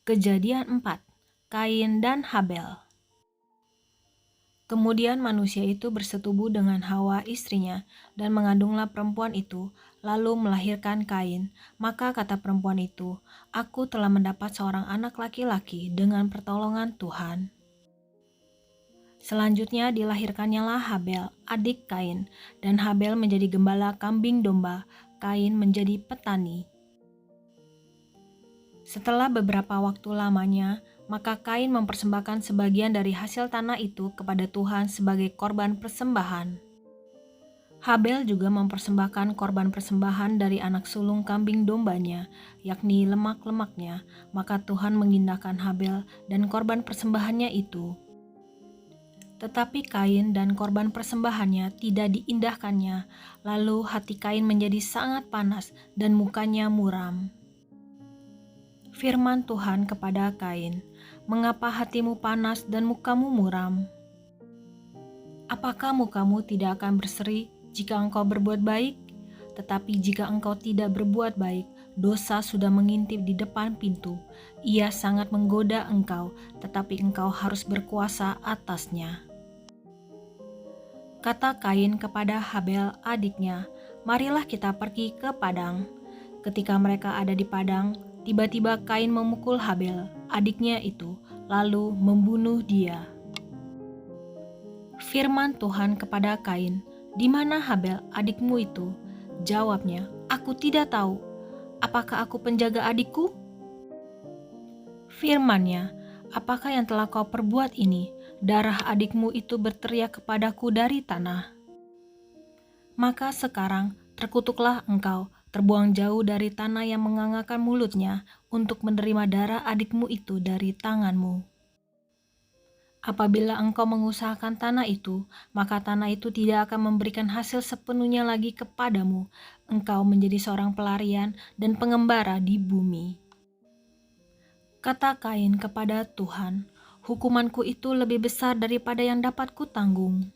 Kejadian 4. Kain dan Habel. Kemudian manusia itu bersetubuh dengan Hawa istrinya, dan mengandunglah perempuan itu, lalu melahirkan Kain. Maka kata perempuan itu, "Aku telah mendapat seorang anak laki-laki dengan pertolongan Tuhan." Selanjutnya dilahirkannya Habel, adik Kain, dan Habel menjadi gembala kambing domba, Kain menjadi petani. Setelah beberapa waktu lamanya, maka Kain mempersembahkan sebagian dari hasil tanah itu kepada Tuhan sebagai korban persembahan. Habel juga mempersembahkan korban persembahan dari anak sulung kambing dombanya, yakni lemak-lemaknya, maka Tuhan mengindahkan Habel dan korban persembahannya itu. Tetapi Kain dan korban persembahannya tidak diindahkannya, lalu hati Kain menjadi sangat panas dan mukanya muram. Firman Tuhan kepada Kain, "Mengapa hatimu panas dan mukamu muram? Apakah mukamu tidak akan berseri jika engkau berbuat baik? Tetapi jika engkau tidak berbuat baik, dosa sudah mengintip di depan pintu. Ia sangat menggoda engkau, tetapi engkau harus berkuasa atasnya." Kata Kain kepada Habel adiknya, "Marilah kita pergi ke padang." Ketika mereka ada di padang, tiba-tiba Kain memukul Habel, adiknya itu, lalu membunuh dia. Firman Tuhan kepada Kain, "Di mana Habel adikmu itu?" Jawabnya, "Aku tidak tahu. Apakah aku penjaga adikku?" Firman-Nya, "Apakah yang telah kau perbuat ini? Darah adikmu itu berteriak kepadaku dari tanah. Maka sekarang terkutuklah engkau, terbuang jauh dari tanah yang mengangakan mulutnya untuk menerima darah adikmu itu dari tanganmu. Apabila engkau mengusahakan tanah itu, maka tanah itu tidak akan memberikan hasil sepenuhnya lagi kepadamu. Engkau menjadi seorang pelarian dan pengembara di bumi." Kata Kain kepada Tuhan, "Hukumanku itu lebih besar daripada yang dapat kutanggung.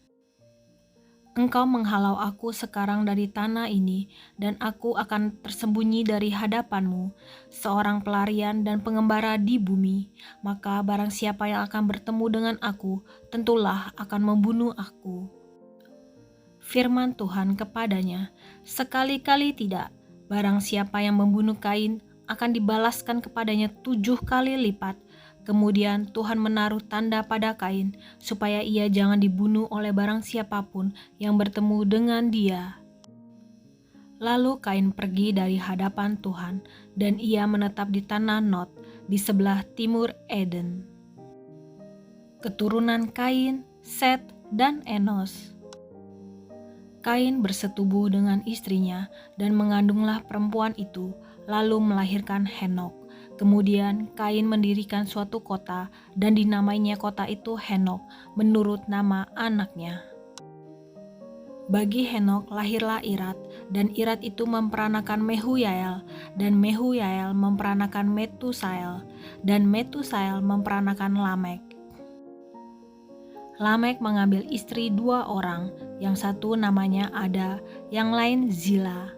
Engkau menghalau aku sekarang dari tanah ini, dan aku akan tersembunyi dari hadapanmu, seorang pelarian dan pengembara di bumi. Maka barang siapa yang akan bertemu dengan aku, tentulah akan membunuh aku." Firman Tuhan kepadanya, "Sekali-kali tidak. Barang siapa yang membunuh Kain, akan dibalaskan kepadanya 7 kali lipat." Kemudian Tuhan menaruh tanda pada Kain, supaya ia jangan dibunuh oleh barang siapapun yang bertemu dengan dia. Lalu Kain pergi dari hadapan Tuhan, dan ia menetap di tanah Nod, di sebelah timur Eden. Keturunan Kain, Set, dan Enos. Kain bersetubuh dengan istrinya, dan mengandunglah perempuan itu, lalu melahirkan Henok. Kemudian Kain mendirikan suatu kota, dan dinamainya kota itu Henok, menurut nama anaknya. Bagi Henok lahirlah Irat, dan Irat itu memperanakan Mehuyael, dan Mehuyael memperanakan Metusael, dan Metusael memperanakan Lamek. Lamek mengambil istri 2 orang, yang satu namanya Ada, yang lain Zila.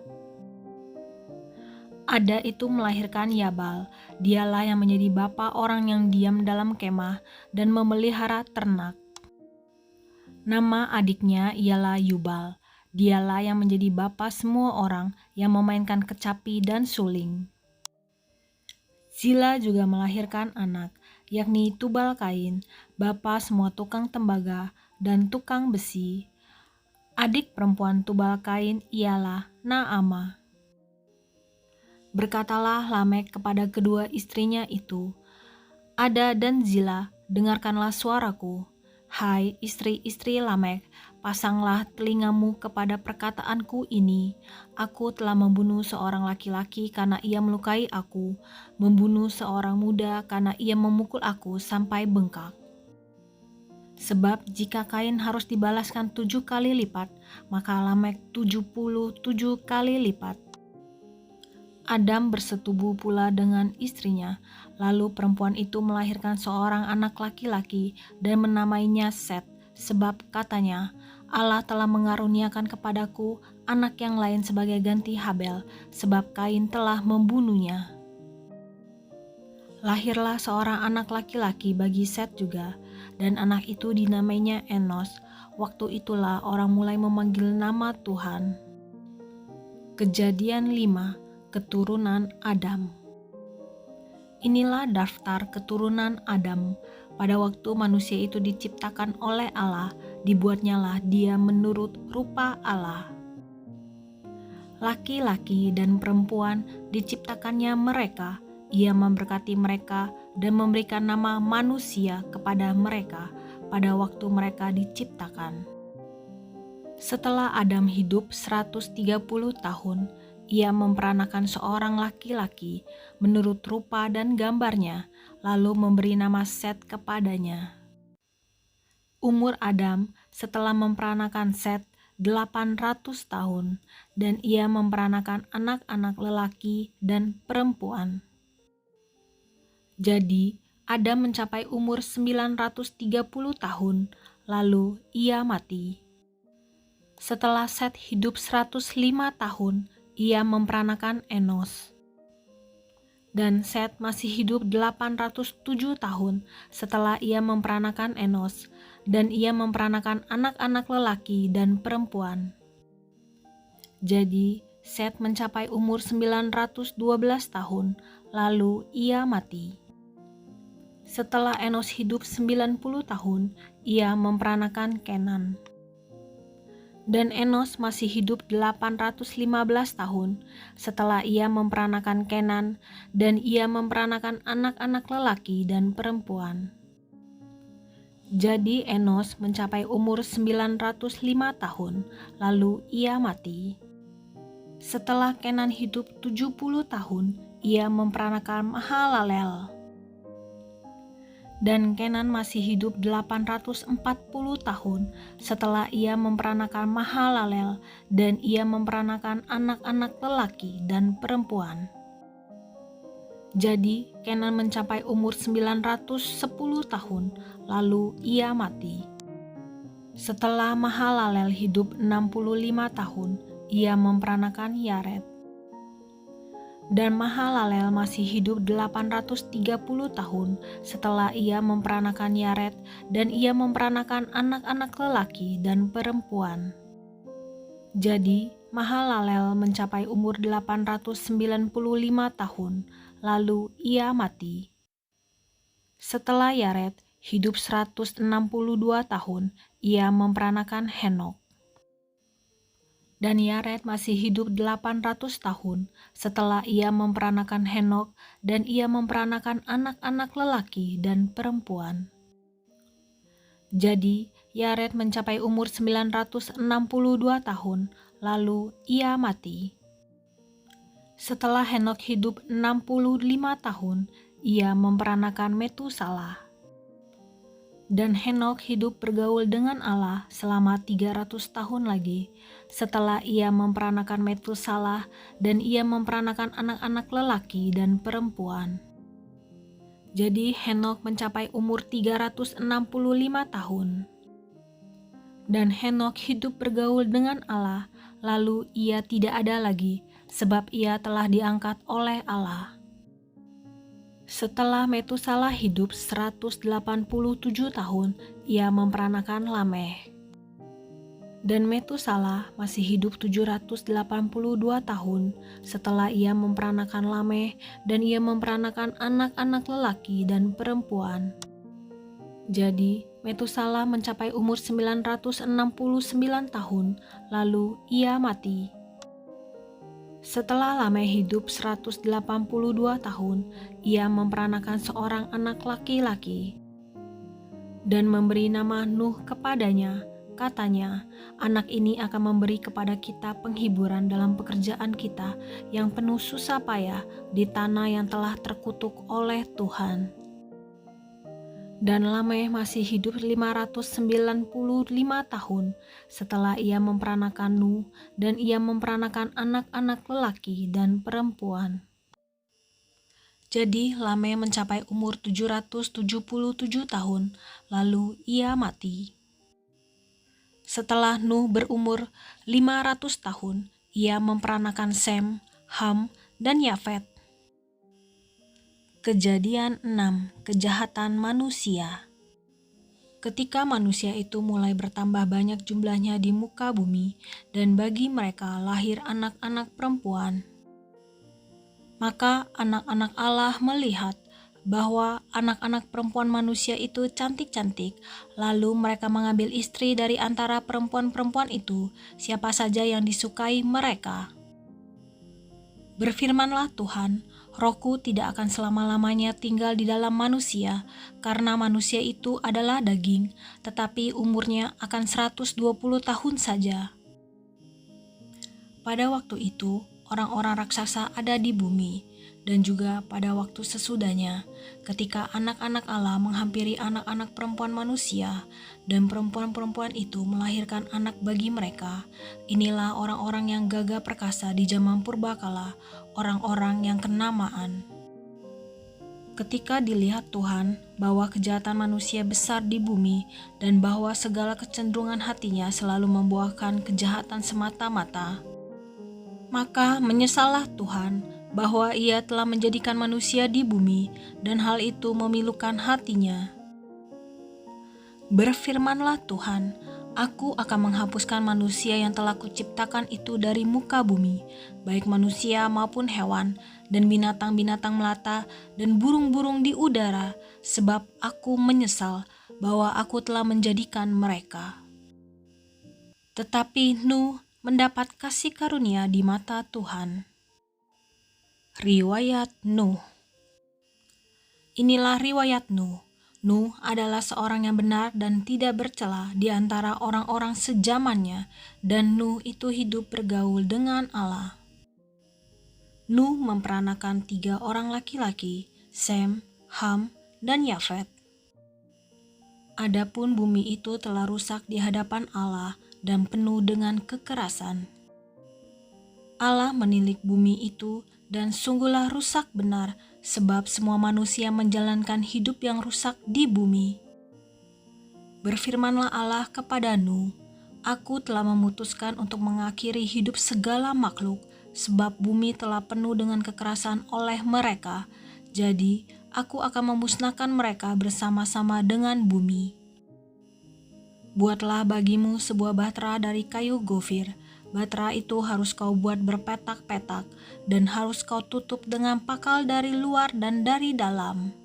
Ada itu melahirkan Yabal, dialah yang menjadi bapa orang yang diam dalam kemah dan memelihara ternak. Nama adiknya ialah Yubal, dialah yang menjadi bapa semua orang yang memainkan kecapi dan suling. Zila juga melahirkan anak, yakni Tubal Kain, bapa semua tukang tembaga dan tukang besi. Adik perempuan Tubal Kain ialah Naamah. Berkatalah Lamek kepada kedua istrinya itu, "Ada dan Zila, dengarkanlah suaraku. Hai istri-istri Lamek, pasanglah telingamu kepada perkataanku ini. Aku telah membunuh seorang laki-laki karena ia melukai aku, membunuh seorang muda karena ia memukul aku sampai bengkak. Sebab jika Kain harus dibalaskan 7 kali lipat, maka Lamek 77 kali lipat." Adam bersetubuh pula dengan istrinya, lalu perempuan itu melahirkan seorang anak laki-laki dan menamainya Set, sebab katanya, "Allah telah mengaruniakan kepadaku anak yang lain sebagai ganti Habel, sebab Kain telah membunuhnya. Lahirlah seorang anak laki-laki bagi Set juga, dan anak itu dinamainya Enos. Waktu itulah orang mulai memanggil nama Tuhan. Kejadian 5, keturunan Adam. Inilah daftar keturunan Adam. Pada waktu manusia itu diciptakan oleh Allah, dibuatnyalah dia menurut rupa Allah. Laki-laki dan perempuan diciptakannya mereka. Ia memberkati mereka dan memberikan nama manusia kepada mereka pada waktu mereka diciptakan. Setelah Adam hidup 130 tahun, ia memperanakan seorang laki-laki menurut rupa dan gambarnya, lalu memberi nama Set kepadanya. Umur Adam setelah memperanakan Set 800 tahun, dan ia memperanakan anak-anak lelaki dan perempuan. Jadi, Adam mencapai umur 930 tahun, lalu ia mati. Setelah Set hidup 105 tahun, ia memperanakan Enos. Dan Set masih hidup 807 tahun setelah ia memperanakan Enos, dan ia memperanakan anak-anak lelaki dan perempuan. Jadi, Set mencapai umur 912 tahun, lalu ia mati. Setelah Enos hidup 90 tahun, ia memperanakan Kenan. Dan Enos masih hidup 815 tahun setelah ia memperanakan Kenan, dan ia memperanakan anak-anak lelaki dan perempuan. Jadi Enos mencapai umur 905 tahun, lalu ia mati. Setelah Kenan hidup 70 tahun, ia memperanakan Mahalalel. Dan Kenan masih hidup 840 tahun setelah ia memperanakan Mahalalel, dan ia memperanakan anak-anak lelaki dan perempuan. Jadi Kenan mencapai umur 910 tahun, lalu ia mati. Setelah Mahalalel hidup 65 tahun, ia memperanakan Yared. Dan Mahalalel masih hidup 830 tahun setelah ia memperanakan Yared, dan ia memperanakan anak-anak lelaki dan perempuan. Jadi Mahalalel mencapai umur 895 tahun, lalu ia mati. Setelah Yared hidup 162 tahun, ia memperanakan Henok. Dan Yared masih hidup 800 tahun setelah ia memperanakan Henok, dan ia memperanakan anak-anak lelaki dan perempuan. Jadi Yared mencapai umur 962 tahun, lalu ia mati. Setelah Henok hidup 65 tahun, ia memperanakan Metusalah. Dan Henok hidup bergaul dengan Allah selama 300 tahun lagi setelah ia memperanakan Metusalah, dan ia memperanakan anak-anak lelaki dan perempuan. Jadi Henok mencapai umur 365 tahun. Dan Henok hidup bergaul dengan Allah, lalu ia tidak ada lagi sebab ia telah diangkat oleh Allah. Setelah Metusalah hidup 187 tahun, ia memperanakan Lameh. Dan Metusalah masih hidup 782 tahun setelah ia memperanakan Lameh, dan ia memperanakan anak-anak lelaki dan perempuan. Jadi Metusalah mencapai umur 969 tahun, lalu ia mati. Setelah Lameh hidup 182 tahun, ia memperanakan seorang anak laki-laki dan memberi nama Nuh kepadanya. Katanya, anak ini akan memberi kepada kita penghiburan dalam pekerjaan kita yang penuh susah payah di tanah yang telah terkutuk oleh Tuhan. Dan Lameh masih hidup 595 tahun setelah ia memperanakan Nuh, dan ia memperanakan anak-anak lelaki dan perempuan. Jadi Lameh mencapai umur 777 tahun, lalu ia mati. Setelah Nuh berumur 500 tahun, ia memperanakan Sem, Ham, dan Yafet. Kejadian 6. Kejahatan manusia. Ketika manusia itu mulai bertambah banyak jumlahnya di muka bumi, dan bagi mereka lahir anak-anak perempuan, maka anak-anak Allah melihat bahwa anak-anak perempuan manusia itu cantik-cantik, lalu mereka mengambil istri dari antara perempuan-perempuan itu, siapa saja yang disukai mereka. Berfirmanlah Tuhan, Rohku tidak akan selama-lamanya tinggal di dalam manusia, karena manusia itu adalah daging, tetapi umurnya akan 120 tahun saja. Pada waktu itu, orang-orang raksasa ada di bumi, dan juga pada waktu sesudahnya, ketika anak-anak Allah menghampiri anak-anak perempuan manusia, dan perempuan-perempuan itu melahirkan anak bagi mereka. Inilah orang-orang yang gagah perkasa di zaman purbakala, orang-orang yang kenamaan. Ketika dilihat Tuhan bahwa kejahatan manusia besar di bumi, dan bahwa segala kecenderungan hatinya selalu membuahkan kejahatan semata-mata, maka menyesallah Tuhan bahwa ia telah menjadikan manusia di bumi, dan hal itu memilukan hatinya. Berfirmanlah Tuhan, Aku akan menghapuskan manusia yang telah kuciptakan itu dari muka bumi, baik manusia maupun hewan, dan binatang-binatang melata, dan burung-burung di udara, sebab aku menyesal bahwa aku telah menjadikan mereka. Tetapi Nuh mendapat kasih karunia di mata Tuhan. Riwayat Nuh. Inilah riwayat Nuh. Nuh adalah seorang yang benar dan tidak bercela di antara orang-orang sejamannya, dan Nuh itu hidup bergaul dengan Allah. Nuh memperanakan 3 orang laki-laki, Sem, Ham, dan Yafet. Adapun bumi itu telah rusak di hadapan Allah dan penuh dengan kekerasan. Allah menilik bumi itu, dan sungguhlah rusak benar, sebab semua manusia menjalankan hidup yang rusak di bumi. Berfirmanlah Allah kepada Nuh, Aku telah memutuskan untuk mengakhiri hidup segala makhluk, sebab bumi telah penuh dengan kekerasan oleh mereka. Jadi, aku akan memusnahkan mereka bersama-sama dengan bumi. Buatlah bagimu sebuah bahtera dari kayu gofir. Bahtera itu harus kau buat berpetak-petak, dan harus kau tutup dengan pakal dari luar dan dari dalam.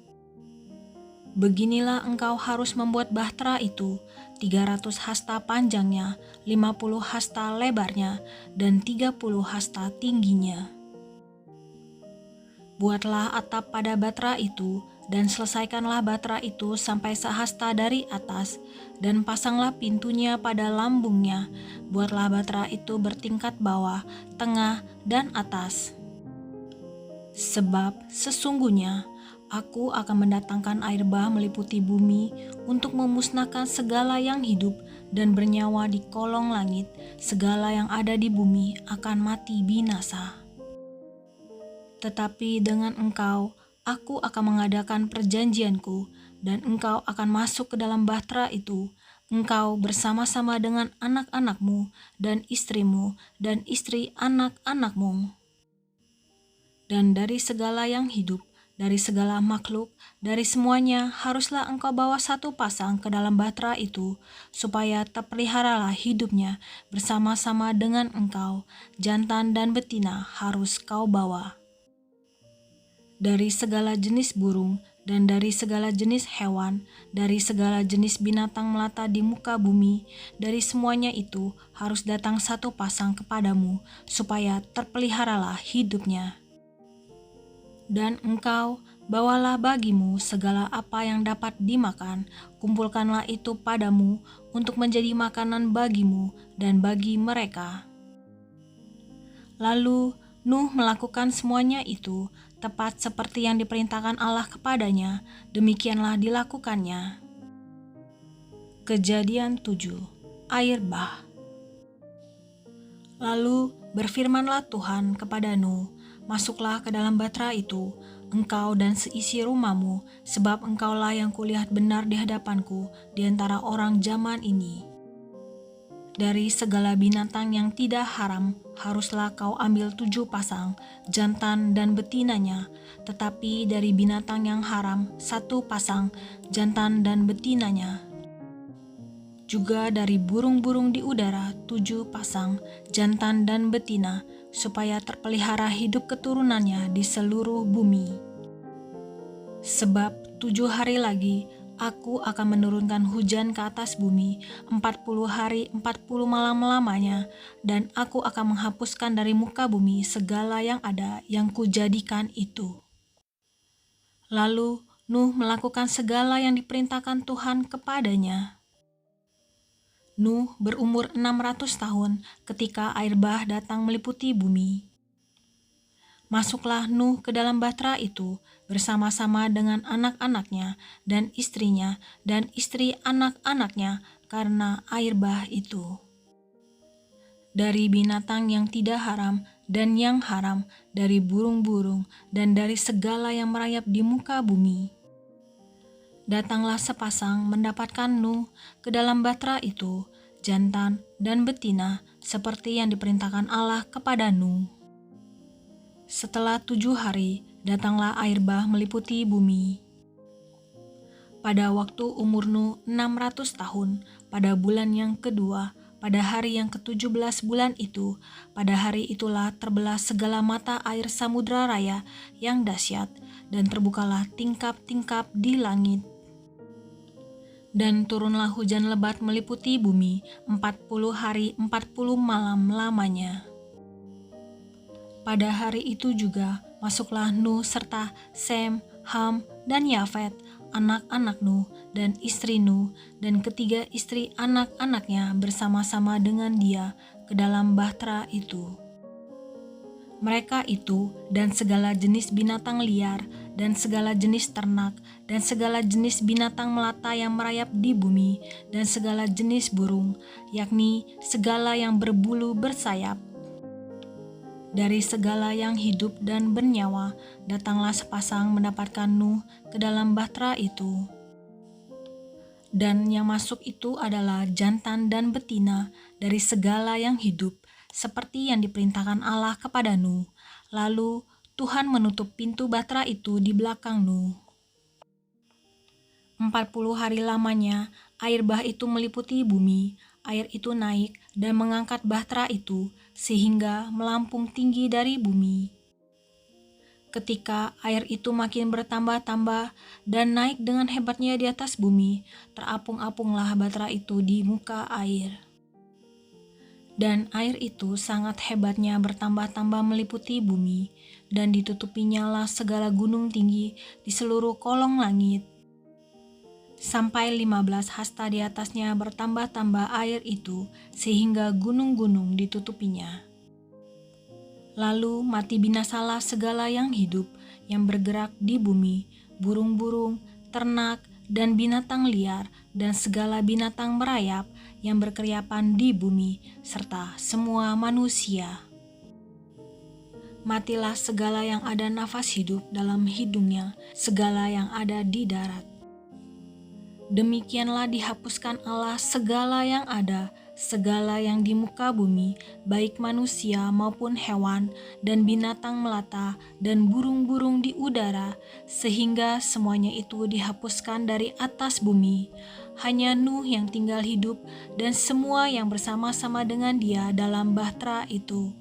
Beginilah engkau harus membuat bahtera itu, 300 hasta panjangnya, 50 hasta lebarnya, dan 30 hasta tingginya. Buatlah atap pada bahtera itu, dan selesaikanlah bahtera itu sampai sehasta dari atas, dan pasanglah pintunya pada lambungnya. Buatlah bahtera itu bertingkat bawah, tengah, dan atas. Sebab sesungguhnya Aku akan mendatangkan air bah meliputi bumi untuk memusnahkan segala yang hidup dan bernyawa di kolong langit. Segala yang ada di bumi akan mati binasa. Tetapi dengan engkau, aku akan mengadakan perjanjianku, dan engkau akan masuk ke dalam bahtera itu, engkau bersama-sama dengan anak-anakmu, dan istrimu, dan istri anak-anakmu. Dan dari segala yang hidup, dari segala makhluk, dari semuanya haruslah engkau bawa 1 pasang ke dalam bahtera itu, supaya terpeliharalah hidupnya bersama-sama dengan engkau. Jantan dan betina harus kau bawa. Dari segala jenis burung, dan dari segala jenis hewan, dari segala jenis binatang melata di muka bumi, dari semuanya itu harus datang 1 pasang kepadamu, supaya terpeliharalah hidupnya. Dan engkau bawalah bagimu segala apa yang dapat dimakan, kumpulkanlah itu padamu untuk menjadi makanan bagimu dan bagi mereka. Lalu Nuh melakukan semuanya itu, tepat seperti yang diperintahkan Allah kepadanya, demikianlah dilakukannya. Kejadian 7. Air bah. Lalu berfirmanlah Tuhan kepada Nuh, Masuklah ke dalam bahtera itu, engkau dan seisi rumahmu, sebab engkaulah yang kulihat benar di hadapanku di antara orang zaman ini. Dari segala binatang yang tidak haram, haruslah kau ambil 7 pasang, jantan dan betinanya. Tetapi dari binatang yang haram, 1 pasang, jantan dan betinanya. Juga dari burung-burung di udara, 7 pasang, jantan dan betina, supaya terpelihara hidup keturunannya di seluruh bumi. Sebab 7 hari lagi, Aku akan menurunkan hujan ke atas bumi 40 hari 40 malam lamanya, dan aku akan menghapuskan dari muka bumi segala yang ada yang kujadikan itu. Lalu Nuh melakukan segala yang diperintahkan Tuhan kepadanya. Nuh berumur 600 tahun ketika air bah datang meliputi bumi. Masuklah Nuh ke dalam bahtera itu bersama-sama dengan anak-anaknya dan istrinya dan istri anak-anaknya karena air bah itu. Dari binatang yang tidak haram dan yang haram, dari burung-burung dan dari segala yang merayap di muka bumi. Datanglah sepasang mendapatkan Nuh ke dalam bahtera itu, jantan dan betina, seperti yang diperintahkan Allah kepada Nuh. Setelah 7 hari, datanglah air bah meliputi bumi. Pada waktu umur Nuh 600 tahun, pada bulan yang kedua, pada hari yang ke-17 bulan itu, pada hari itulah terbelah segala mata air samudra raya yang dahsyat, dan terbukalah tingkap-tingkap di langit. Dan turunlah hujan lebat meliputi bumi 40 hari 40 malam lamanya. Pada hari itu juga masuklah Nuh serta Sem, Ham, dan Yafet, anak-anak Nuh dan istri Nuh, dan ketiga istri anak-anaknya bersama-sama dengan dia ke dalam bahtera itu. Mereka itu dan segala jenis binatang liar dan segala jenis ternak dan segala jenis binatang melata yang merayap di bumi dan segala jenis burung, yakni segala yang berbulu bersayap. Dari segala yang hidup dan bernyawa, datanglah sepasang mendapatkan Nuh ke dalam bahtera itu. Dan yang masuk itu adalah jantan dan betina dari segala yang hidup, seperti yang diperintahkan Allah kepada Nuh. Lalu Tuhan menutup pintu bahtera itu di belakang Nuh. 40 hari lamanya, air bah itu meliputi bumi. Air itu naik dan mengangkat bahtera itu sehingga melampung tinggi dari bumi. Ketika air itu makin bertambah-tambah dan naik dengan hebatnya di atas bumi, terapung-apunglah bahtera itu di muka air. Dan air itu sangat hebatnya bertambah-tambah meliputi bumi, dan ditutupinya lah segala gunung tinggi di seluruh kolong langit. Sampai 15 hasta di atasnya bertambah-tambah air itu, sehingga gunung-gunung ditutupinya. Lalu mati binasalah segala yang hidup, yang bergerak di bumi, burung-burung, ternak, dan binatang liar, dan segala binatang merayap yang berkeriapan di bumi, serta semua manusia. Matilah segala yang ada nafas hidup dalam hidungnya, segala yang ada di darat. Demikianlah dihapuskan Allah segala yang ada, segala yang di muka bumi, baik manusia maupun hewan, dan binatang melata, dan burung-burung di udara, sehingga semuanya itu dihapuskan dari atas bumi. Hanya Nuh yang tinggal hidup, dan semua yang bersama-sama dengan dia dalam bahtera itu.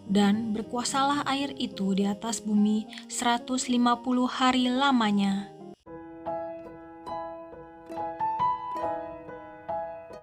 Dan berkuasalah air itu di atas bumi 150 hari lamanya.